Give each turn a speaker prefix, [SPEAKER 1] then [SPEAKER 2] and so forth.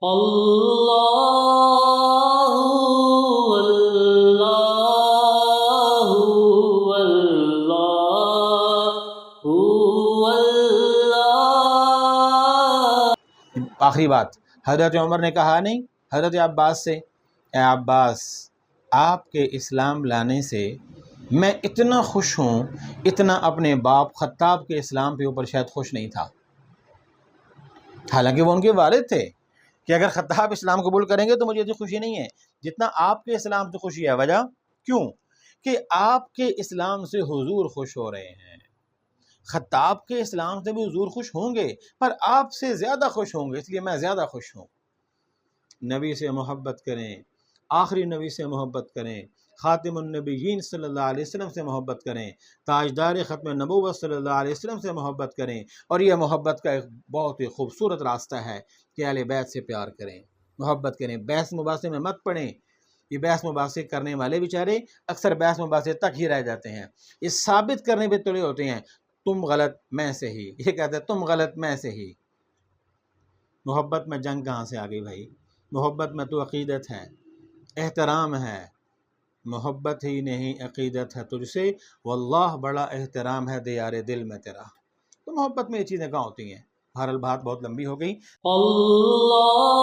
[SPEAKER 1] اللہ اللہ اللہ اللہ۔
[SPEAKER 2] آخری بات حضرت عمر نے کہا نہیں حضرت عباس سے، اے عباس، آپ کے اسلام لانے سے میں اتنا خوش ہوں اتنا اپنے باپ خطاب کے اسلام کے اوپر شاید خوش نہیں تھا۔ حالانکہ وہ ان کے والد تھے کہ اگر خطاب اسلام قبول کریں گے تو مجھے اتنی خوشی نہیں ہے جتنا آپ کے اسلام سے خوشی ہے۔ وجہ کیوں؟ کہ آپ کے اسلام سے حضور خوش ہو رہے ہیں۔ خطاب کے اسلام سے بھی حضور خوش ہوں گے پر آپ سے زیادہ خوش ہوں گے، اس لیے میں زیادہ خوش ہوں۔ نبی سے محبت کریں، آخری نبی سے محبت کریں، خاتم النبیین صلی اللہ علیہ وسلم سے محبت کریں، تاجدار ختم نبوت صلی اللہ علیہ وسلم سے محبت کریں، اور یہ محبت کا ایک بہت ہی خوبصورت راستہ ہے کہ اہل بیت سے پیار کریں، محبت کریں، بحث مباحثے میں مت پڑیں۔ یہ بحث مباحثے کرنے والے بیچارے اکثر بحث مباحثے تک ہی رہ جاتے ہیں، یہ ثابت کرنے پہ تلے ہوتے ہیں تم غلط میں صحیح، یہ کہتے ہیں تم غلط میں صحیح۔ محبت میں جنگ کہاں سے آ گئی بھائی؟ محبت میں تو عقیدت ہے، احترام ہے، محبت ہی نہیں عقیدت ہے تجھ سے، واللہ بڑا احترام ہے دیار دل میں تیرا۔ تو محبت میں یہ چیزیں کہاں ہوتی ہیں؟ بہرحال بات بہت لمبی ہو گئی۔
[SPEAKER 1] اللہ